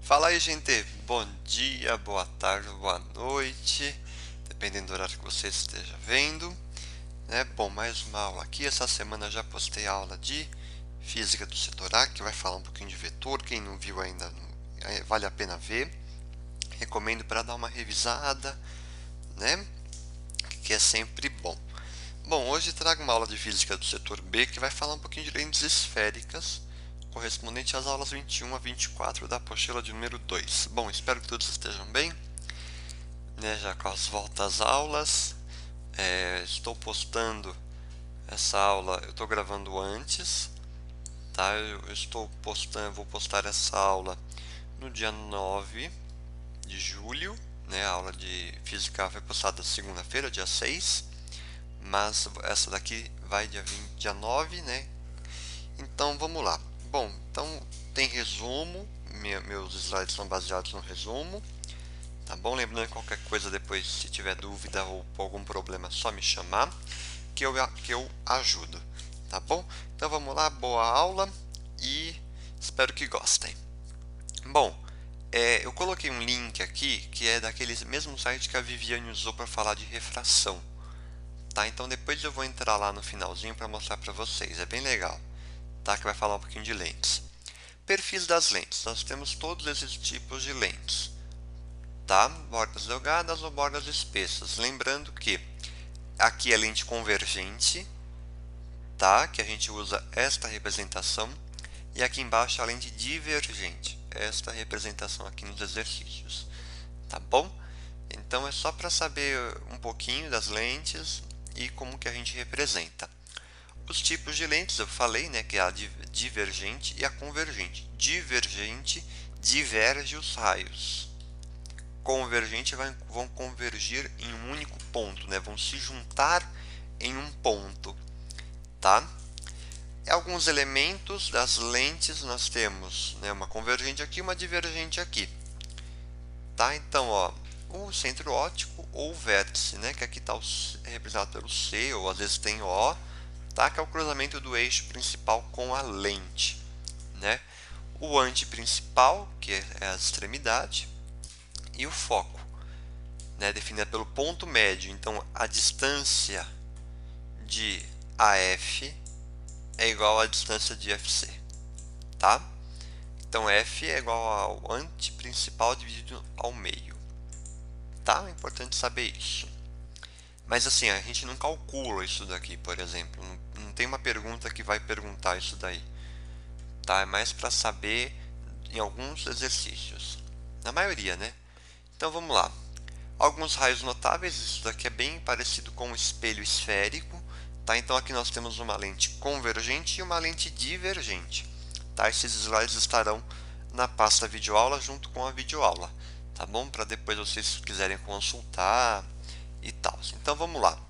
Fala aí, gente. Bom dia, boa tarde, boa noite, dependendo do horário que você esteja vendo. Bom, mais uma aula aqui. Essa semana já postei a aula de Física do Setor A, que vai falar um pouquinho de vetor. Quem não viu ainda, vale a pena ver. Recomendo para dar uma revisada, né? Que é sempre bom. Bom, hoje trago uma aula de Física do Setor B, que vai falar um pouquinho de lentes esféricas, correspondente às aulas 21 a 24 da apostila de número 2. Bom, espero que todos estejam bem, né, já com as voltas às aulas. Estou postando essa aula, eu estou gravando antes, tá? Eu estou postando, vou postar essa aula no dia 9 de julho, né? A aula de física foi postada segunda-feira, dia 6, mas essa daqui vai dia 9, né? Então vamos lá. Bom, então tem resumo, meus slides são baseados no resumo. Tá bom? Lembrando que qualquer coisa depois, se tiver dúvida ou algum problema, é só me chamar que eu ajudo. Tá bom? Então vamos lá, boa aula e espero que gostem. Bom, eu coloquei um link aqui que é daquele mesmo site que a Viviane usou para falar de refração. Tá? Então depois eu vou entrar lá no finalzinho para mostrar para vocês. É bem legal. Tá? Que vai falar um pouquinho de lentes. Perfis das lentes. Nós temos todos esses tipos de lentes. Tá? Bordas delgadas ou bordas espessas. Lembrando que aqui é lente convergente, tá? Que a gente usa esta representação, e aqui embaixo a lente divergente, esta representação aqui nos exercícios, tá bom? Então é só para saber um pouquinho das lentes e como que a gente representa. Os tipos de lentes eu falei, né, que é a divergente e a convergente. Divergente diverge os raios. Convergente vão convergir em um único ponto, né? Vão se juntar em um ponto, tá? Alguns elementos das lentes nós temos, né, uma convergente aqui, uma divergente aqui, tá? Então, ó, o centro óptico ou o vértice, né, que aqui está representado pelo C, ou às vezes tem O, tá? Que é o cruzamento do eixo principal com a lente, né? O antiprincipal, que é a extremidade, e o foco, né, definida pelo ponto médio. Então, a distância de AF é igual à distância de FC, tá? Então, F é igual ao antiprincipal dividido ao meio, tá? É importante saber isso. Mas assim, a gente não calcula isso daqui, por exemplo. Não tem uma pergunta que vai perguntar isso daí, tá? É mais para saber em alguns exercícios. Na maioria, né? Então, vamos lá. Alguns raios notáveis, isso daqui é bem parecido com um espelho esférico, tá? Então aqui nós temos uma lente convergente e uma lente divergente, tá? Esses slides estarão na pasta videoaula junto com a videoaula, tá bom? Para depois vocês quiserem consultar e tal. Então vamos lá.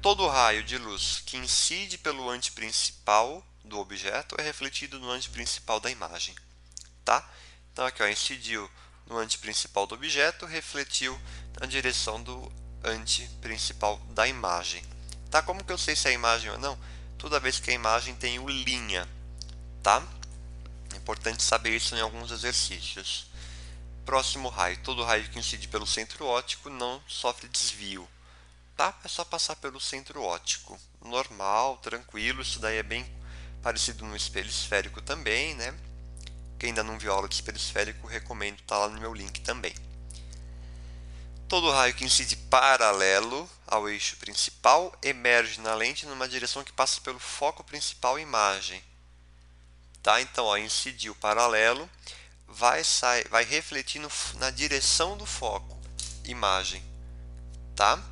Todo raio de luz que incide pelo antiprincipal do objeto é refletido no antiprincipal da imagem, tá? Então aqui, ó, incidiu no antiprincipal do objeto, refletiu na direção do antiprincipal da imagem. Tá? Como que eu sei se é imagem ou não? Toda vez que a imagem tem o linha, tá? É importante saber isso em alguns exercícios. Próximo raio. Todo raio que incide pelo centro óptico não sofre desvio, tá? É só passar pelo centro óptico. Normal, tranquilo, isso daí é bem parecido no espelho esférico também, né? Quem ainda não viu a aula de espelho esférico, recomendo, tá lá no meu link também. Todo raio que incide paralelo ao eixo principal emerge na lente numa direção que passa pelo foco principal imagem. Tá? Então, ó, incidiu paralelo, vai refletir na direção do foco imagem. Tá?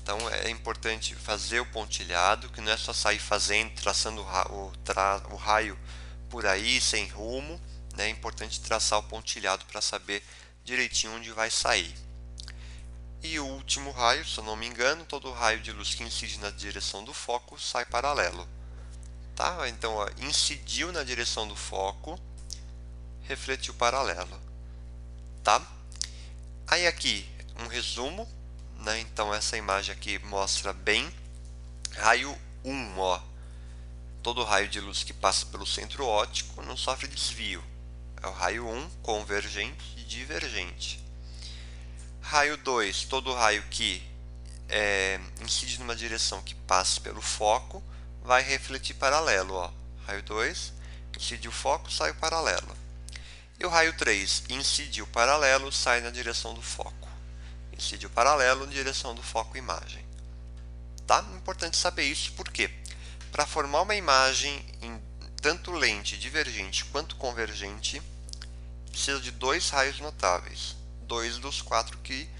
Então é importante fazer o pontilhado, que não é só sair fazendo, traçando o raio por aí sem rumo, né? É importante traçar o pontilhado para saber direitinho onde vai sair. E o último raio, se eu não me engano, todo raio de luz que incide na direção do foco sai paralelo, tá? Então, ó, incidiu na direção do foco, refletiu paralelo, tá? Aí aqui um resumo, né? Então essa imagem aqui mostra bem raio 1, ó. Todo raio de luz que passa pelo centro óptico não sofre desvio. É o raio 1, convergente e divergente. Raio 2, todo raio que incide numa direção que passe pelo foco, vai refletir paralelo. Ó. Raio 2, incide o foco, sai o paralelo. E o raio 3, incide o paralelo, sai na direção do foco. Incide o paralelo, direção do foco, imagem. Tá? Importante saber isso, porque para formar uma imagem em tanto lente divergente quanto convergente, precisa de dois raios notáveis, dois dos quatro que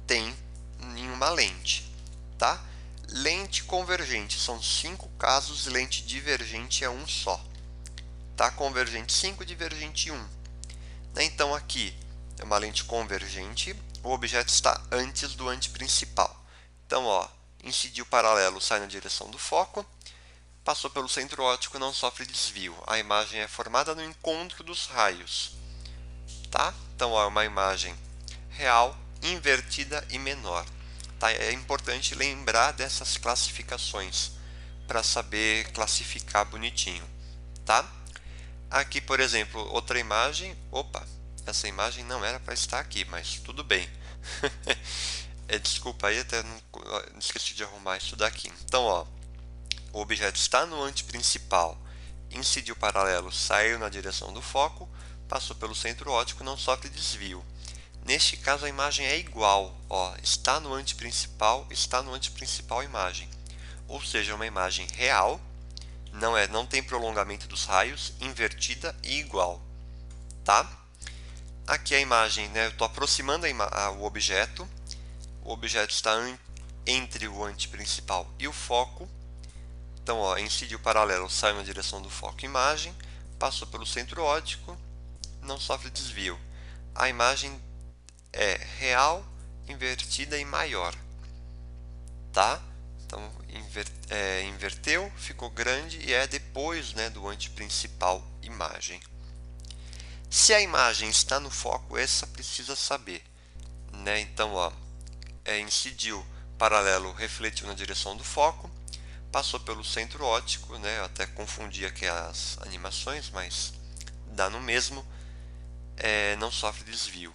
tem em uma lente, tá? Lente convergente são 5 casos, lente divergente é um só, tá? Convergente 5, divergente 1. Então aqui é uma lente convergente, o objeto está antes do anteprincipal. Então, ó, incidiu paralelo, sai na direção do foco, passou pelo centro óptico, não sofre desvio. A imagem é formada no encontro dos raios, tá? Então, ó, é uma imagem real, invertida e menor. Tá? É importante lembrar dessas classificações para saber classificar bonitinho, tá? Aqui, por exemplo, outra imagem. Opa, essa imagem não era para estar aqui, mas tudo bem. Desculpa aí, até não esqueci de arrumar isso daqui. Então, ó, o objeto está no anteprincipal, incidiu paralelo, saiu na direção do foco, passou pelo centro óptico, não sofre desvio. Neste caso, a imagem é igual, ó, está no anteprincipal imagem. Ou seja, uma imagem real, não tem prolongamento dos raios, invertida e igual, tá? Aqui a imagem, né, eu estou aproximando o objeto está entre o anteprincipal e o foco. Então, ó, incide o paralelo, sai na direção do foco, imagem, passou pelo centro óptico, não sofre desvio. A imagem é real, invertida e maior, tá? Então, inverteu, ficou grande e é depois, né, do anteprincipal imagem. Se a imagem está no foco, essa precisa saber, né? Então, ó, incidiu paralelo, refletiu na direção do foco, passou pelo centro óptico, né? Eu até confundi aqui as animações, mas dá no mesmo, não sofre desvio.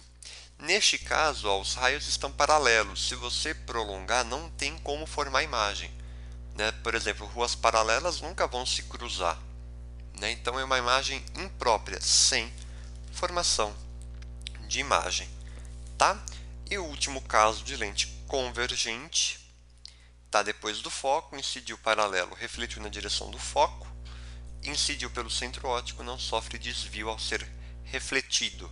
Neste caso, ó, os raios estão paralelos. Se você prolongar, não tem como formar imagem, né? Por exemplo, ruas paralelas nunca vão se cruzar, né? Então é uma imagem imprópria, sem formação de imagem, tá? E o último caso de lente convergente, tá depois do foco, incidiu paralelo, refletiu na direção do foco, incidiu pelo centro óptico, não sofre desvio ao ser refletido.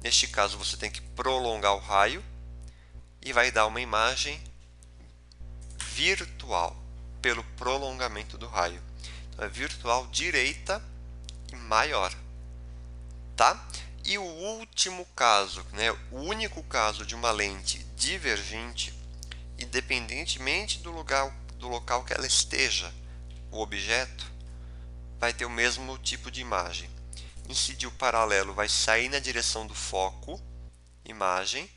Neste caso, você tem que prolongar o raio e vai dar uma imagem virtual pelo prolongamento do raio. Então, é virtual, direita e maior, tá? E o último caso, né, o único caso de uma lente divergente, independentemente do local que ela esteja, o objeto vai ter o mesmo tipo de imagem. Incidiu paralelo, vai sair na direção do foco, imagem,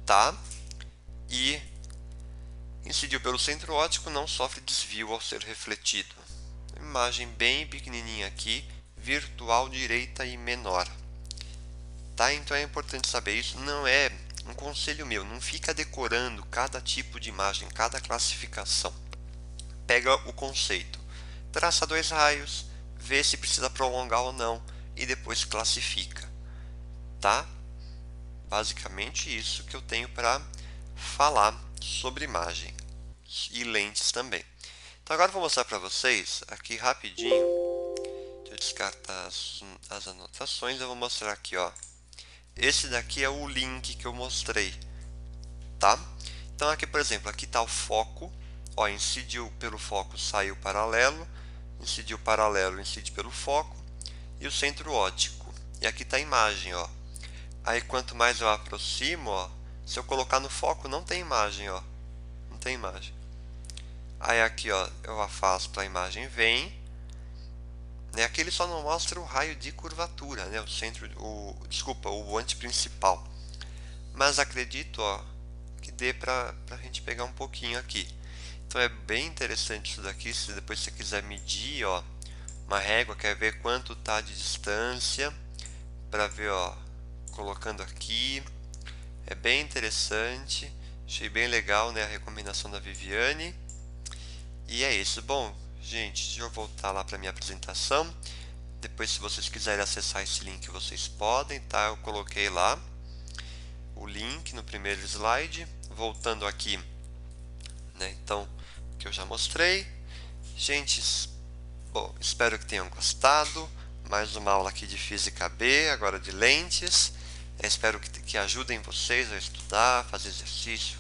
tá? E incidiu pelo centro óptico, não sofre desvio ao ser refletido. Imagem bem pequenininha aqui, virtual, direita e menor. Tá? Então é importante saber isso, não é um conselho meu, não fica decorando cada tipo de imagem, cada classificação. Pega o conceito, traça dois raios, vê se precisa prolongar ou não e depois classifica, tá? Basicamente isso que eu tenho para falar sobre imagem e lentes também. Então agora eu vou mostrar para vocês aqui rapidinho. Deixa eu descartar as anotações, eu vou mostrar aqui, ó. Esse daqui é o link que eu mostrei, tá? Então aqui, por exemplo, aqui está o foco, ó, incidiu pelo foco, saiu paralelo, incidiu paralelo, incide pelo foco e o centro óptico. E aqui está a imagem, ó. Aí quanto mais eu aproximo, ó, se eu colocar no foco não tem imagem, ó. Não tem imagem. Aí aqui, ó, eu afasto, a imagem vem. Né? Aqui ele só não mostra o raio de curvatura, né? O anteprincipal. Mas acredito, ó, que dê para a gente pegar um pouquinho aqui. Então é bem interessante isso daqui. Se depois você quiser medir, ó, uma régua, quer ver quanto está de distância, para ver, ó, colocando aqui. É bem interessante, achei bem legal, né, a recomendação da Viviane. E é isso. Bom, gente, deixa eu voltar lá para minha apresentação. Depois, se vocês quiserem acessar esse link, vocês podem, tá? Eu coloquei lá o link no primeiro slide. Voltando aqui, né? Então, que eu já mostrei. Gente, bom, espero que tenham gostado. Mais uma aula aqui de Física B, agora de lentes. Espero que ajudem vocês a estudar, fazer exercício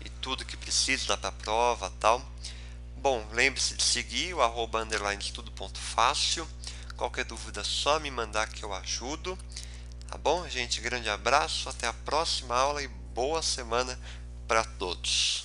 e tudo que precisa para a prova, tal. Bom, lembre-se de seguir o @estudo.fácil. Qualquer dúvida, só me mandar que eu ajudo. Tá bom, gente? Grande abraço, até a próxima aula e boa semana para todos.